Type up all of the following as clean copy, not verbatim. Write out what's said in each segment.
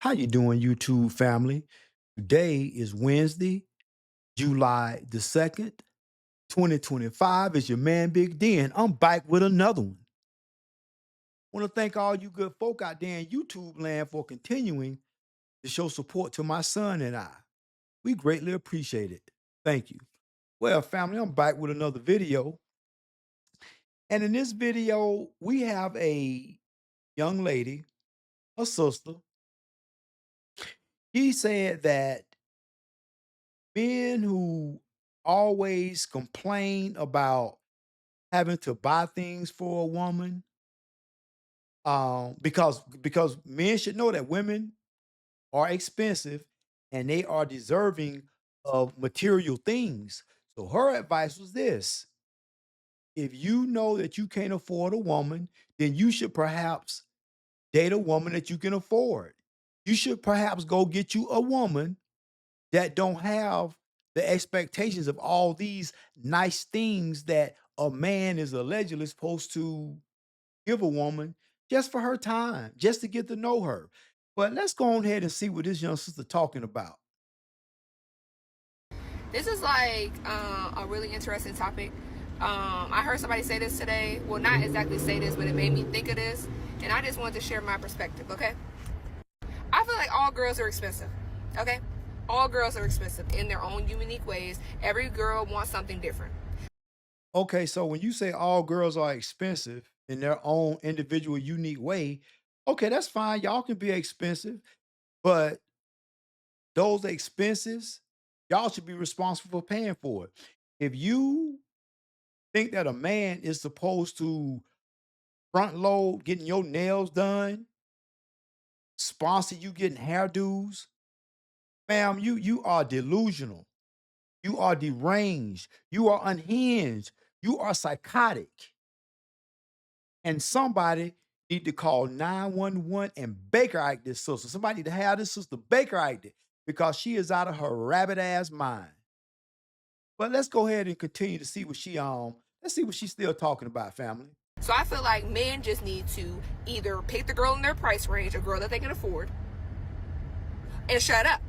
How you doing, YouTube family? Today is Wednesday, July the 2nd, 2025. It's your man Big D, and I'm back with another one. Want to thank all you good folk out there in YouTube land for continuing to show support to my son and I. We greatly appreciate it. Thank you. Well, family, I'm back with another video. And in this video, we have a young lady, a sister. She said that men who always complain about having to buy things for a woman, because men should know that women are expensive and they are deserving of material things. So her advice was this: if you know that you can't afford a woman, then you should perhaps date a woman that you can afford. You should perhaps go get you a woman that don't have the expectations of all these nice things that a man is allegedly supposed to give a woman just for her time, just to get to know her. But let's go on ahead and see what this young sister talking about. This is like a really interesting topic. I heard somebody say this today. Well, not exactly say this, but it made me think of this. And I just wanted to share my perspective, okay? I feel like all girls are expensive, okay? All girls are expensive in their own unique ways. Every girl wants something different. Okay, so when you say all girls are expensive in their own individual, unique way, okay, that's fine. Y'all can be expensive, but those expenses, y'all should be responsible for paying for it. If you think that a man is supposed to front load getting your nails done, sponsor you getting hairdos, ma'am, you are delusional. You are deranged. You are unhinged. You are psychotic. And somebody need to call 911 and Baker Act this sister. Somebody need to have this sister Baker Act it because she is out of her rabbit ass mind. But let's go ahead and continue to see what let's see what she's still talking about, family. So I feel like men just need to either pick the girl in their price range, a girl that they can afford, and shut up.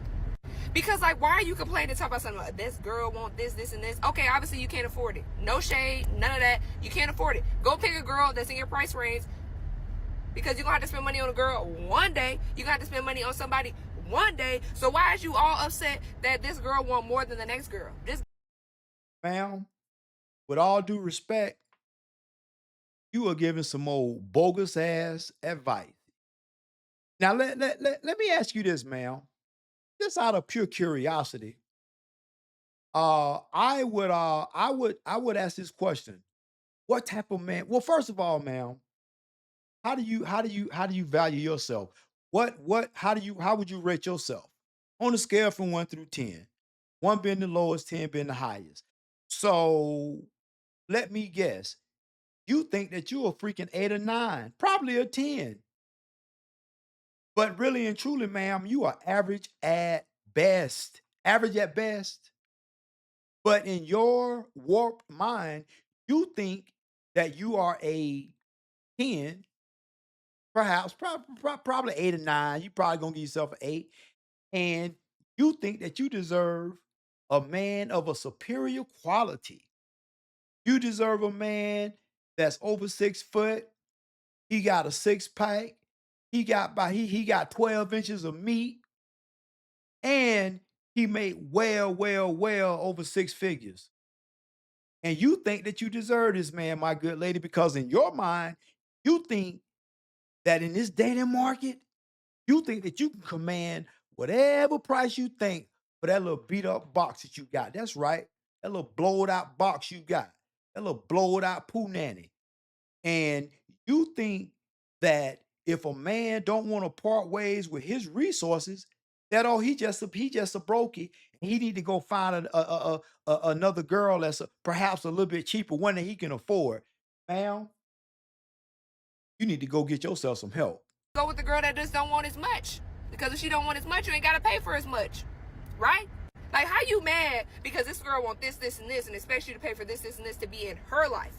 Because like, why are you complaining and talking about something like this girl want this, this, and this? Okay, obviously you can't afford it. No shade, none of that. You can't afford it. Go pick a girl that's in your price range, because you're gonna have to spend money on a girl one day. You're gonna have to spend money on somebody one day. So why is you all upset that this girl want more than the next girl? Just Ma'am, with all due respect, you are giving some old bogus ass advice. Now let me ask you this, ma'am. Just out of pure curiosity, I would ask this question. What type of man? Well, first of all, ma'am, how do you value yourself? How would you rate yourself on a scale from 1 through 10? One being the lowest, 10 being the highest. So let me guess. You think that you're a freaking 8 or 9, probably a 10. But really and truly, ma'am, you are average at best. Average at best. But in your warped mind, you think that you are a 10, perhaps, probably 8 or 9. You probably gonna give yourself an 8. And you think that you deserve a man of a superior quality. You deserve a man that's over 6 foot. He got a six pack. He got 12 inches of meat, and he made well over six figures. And you think that you deserve this man, my good lady, because in your mind, you think that in this dating market, you think that you can command whatever price you think for that little beat up box that you got. That's right. That little blowed out box you got. That little blowed out poo nanny. And you think that if a man don't want to part ways with his resources, that he just a brokey. He need to go find another girl that's perhaps a little bit cheaper, one that he can afford. Ma'am, you need to go get yourself some help. go with the girl that just don't want as much. Because if she don't want as much, you ain't gotta pay for as much, right? Like, how you mad because this girl want this, this, and this, and expects you to pay for this, this, and this to be in her life?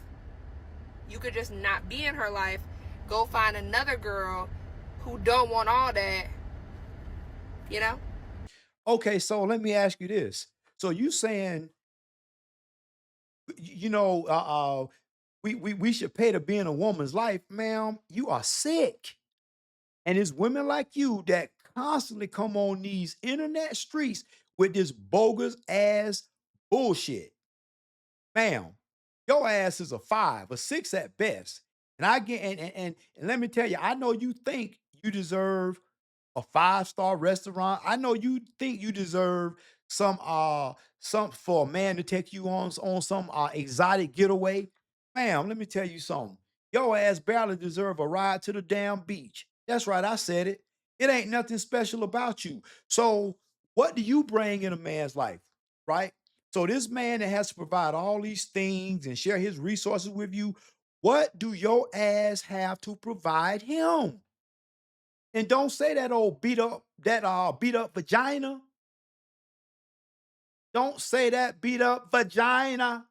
You could just not be in her life. Go find another girl who don't want all that you know? Okay, so let me ask you this. So you saying, you know, we should pay to be in a woman's life, ma'am? You are sick. And it's women like you that constantly come on these internet streets with this bogus ass bullshit. Ma'am, your ass is a 5, a 6 at best. And I get and let me tell you, I know you think you deserve a five-star restaurant. I know you think you deserve some for a man to take you on some exotic getaway. Ma'am, let me tell you something. Your ass barely deserve a ride to the damn beach. That's right, I said it. It ain't nothing special about you. So what do you bring in a man's life? Right? So this man that has to provide all these things and share his resources with you, what do your ass have to provide him? And don't say that old beat up vagina. Don't say that beat up vagina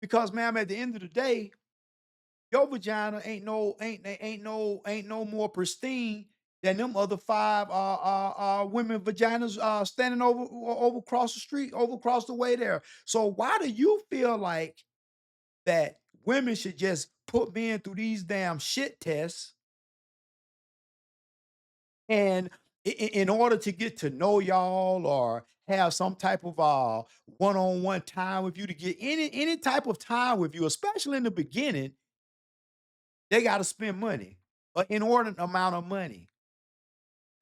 because ma'am, at the end of the day, your vagina ain't no more pristine than them other five women vaginas standing over across the street, over across the way there. So why do you feel like that women should just put men through these damn shit tests and in order to get to know y'all or have some type of one-on-one time with you to get any type of time with you, especially in the beginning, they got to spend money, an inordinate amount of money.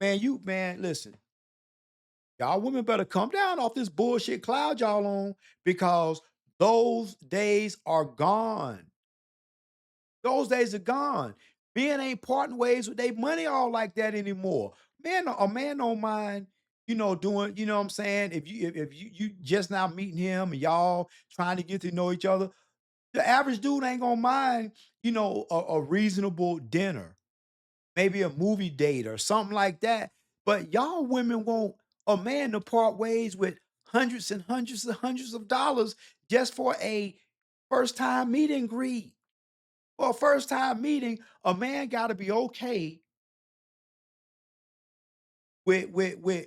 Man, listen, y'all women better come down off this bullshit cloud y'all on because those days are gone. Those days are gone. Men ain't parting ways with their money all like that anymore. A man don't mind, doing, you know what I'm saying? If you just now meeting him and y'all trying to get to know each other, the average dude ain't gonna mind, a reasonable dinner, maybe a movie date or something like that. But y'all women want a man to part ways with hundreds and hundreds and hundreds of dollars just for a first time meet and greet. For a first time meeting, a man gotta be okay with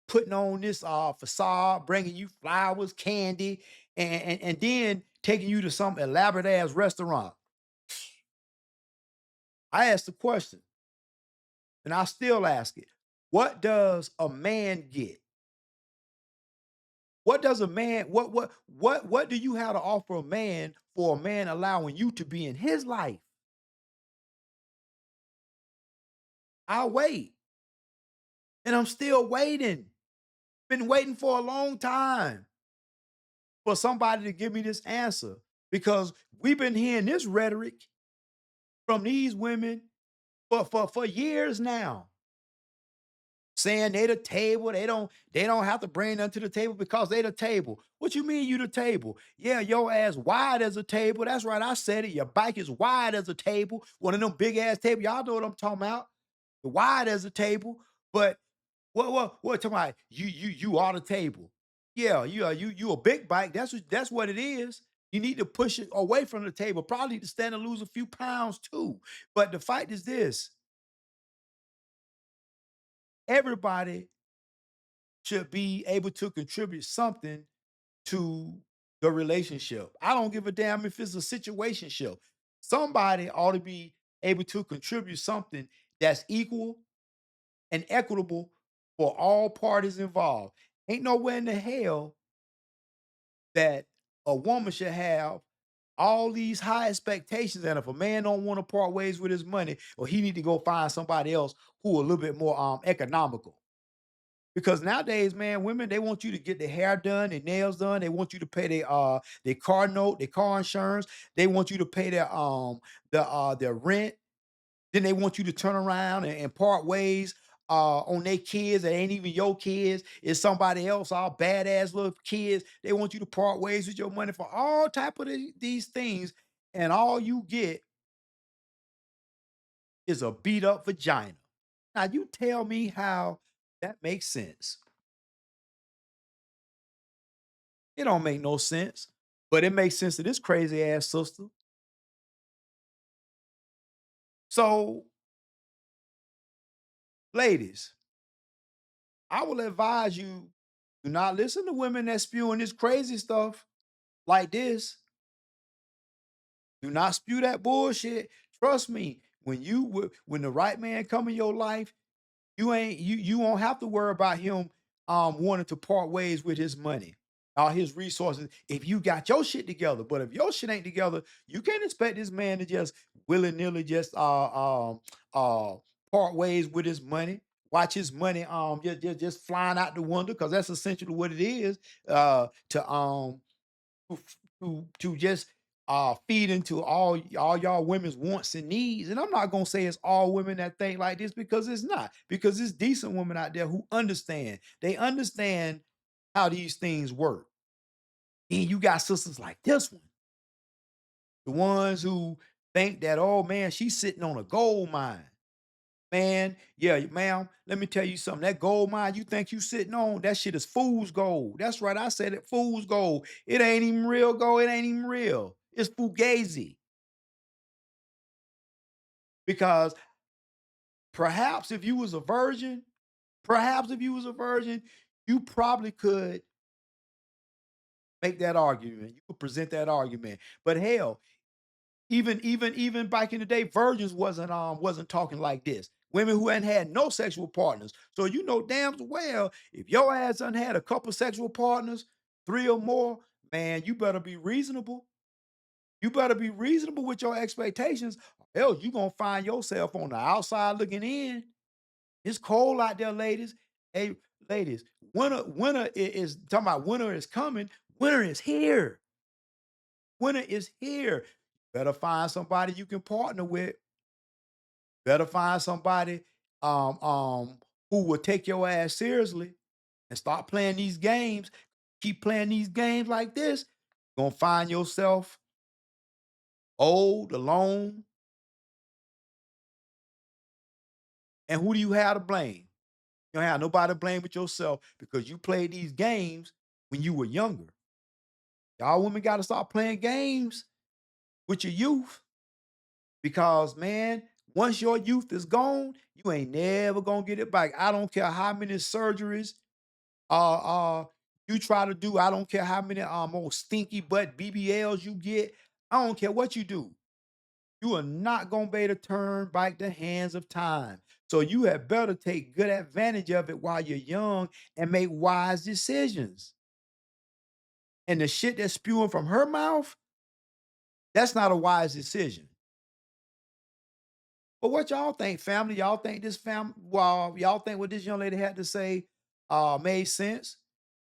putting on this facade, bringing you flowers, candy, and then taking you to some elaborate ass restaurant. I asked the question, and I still ask it. What does a man get? What does a man what do you have to offer a man for a man allowing you to be in his life? I'll wait. And I'm still waiting. Been waiting for a long time for somebody to give me this answer because we've been hearing this rhetoric from these women for years now, saying they the table, they don't have to bring nothing to the table because they the table. What you mean you the table? Yeah, your ass wide as a table. That's right, I said it. Your bike is wide as a table. One of them big ass tables. Y'all know what I'm talking about. Wide as a table, but what talking about? You are the table. Yeah, you a big bike. That's what it is. You need to push it away from the table. Probably to stand and lose a few pounds too. But the fact is this: everybody should be able to contribute something to the relationship. I don't give a damn if it's a situationship. Somebody ought to be able to contribute something that's equal and equitable for all parties involved. Ain't nowhere in the hell that a woman should have all these high expectations, and if a man don't want to part ways with his money, or he need to go find somebody else who a little bit more economical. Because nowadays, man, women they want you to get their hair done, their nails done. They want you to pay their car note, their car insurance. They want you to pay their rent. Then they want you to turn around and part ways on their kids that ain't even your kids. It's somebody else, all badass little kids. They want you to part ways with your money for all type of these things, and all you get is a beat up vagina. Now you tell me how that makes sense. It don't make no sense, but it makes sense to this crazy ass sister. So Ladies, I will advise you, do not listen to women that spewing this crazy stuff like this. Do not spew that bullshit. Trust me, when the right man come in your life, you won't have to worry about him wanting to part ways with his money or his resources if you got your shit together. But if your shit ain't together, you can't expect this man to just willy-nilly just uh part ways with his money. Watch his money just flying out the window because that's essentially what it is. To just feed into all y'all women's wants and needs. And I'm not gonna say it's all women that think like this because it's not, because it's decent women out there who understand. They understand how these things work. And you got sisters like this one, the ones who think that, oh man, she's sitting on a gold mine. Man, yeah, ma'am, let me tell you something. That gold mine you think you sitting on, that shit is fool's gold. That's right, I said it, fool's gold. It ain't even real gold. It ain't even real. It's fugazi. Because perhaps if you was a virgin, perhaps if you was a virgin, you probably could make that argument. You could present that argument. But hell, even back in the day, virgins wasn't talking like this. Women who hadn't had no sexual partners. So you know damn well if your ass done had a couple sexual partners, three or more, man, you better be reasonable. You better be reasonable with your expectations. Else you gonna find yourself on the outside looking in. It's cold out there, ladies. Hey, ladies, winter is talking about winter is coming. Winter is here. Winter is here. Better find somebody you can partner with. Better find somebody um um who will take your ass seriously and stop playing these games. Keep playing these games like this. You're gonna find yourself old, alone. And who do you have to blame? You don't have nobody to blame but yourself because you played these games when you were younger. Y'all women got to stop playing games with your youth because, man, once your youth is gone, you ain't never gonna get it back. I don't care how many surgeries uh uh you try to do. I don't care how many old stinky butt BBLs you get. I don't care what you do. You are not gonna be able to turn back the hands of time. So you had better take good advantage of it while you're young and make wise decisions. And the shit that's spewing from her mouth, that's not a wise decision. But what y'all think, family? Y'all think this well, y'all think what this young lady had to say made sense?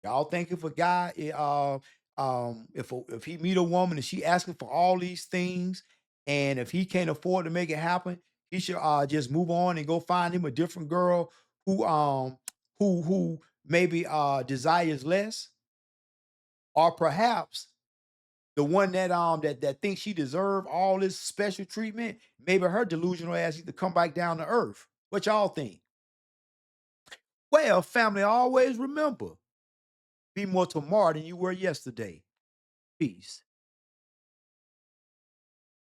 Y'all think if a guy if he meet a woman and she asking for all these things, and if he can't afford to make it happen, he should just move on and go find him a different girl who maybe desires less, or perhaps the one that thinks she deserve all this special treatment, maybe her delusional ass needs to come back down to earth. What y'all think? Well, family, always remember, be more tomorrow than you were yesterday. Peace.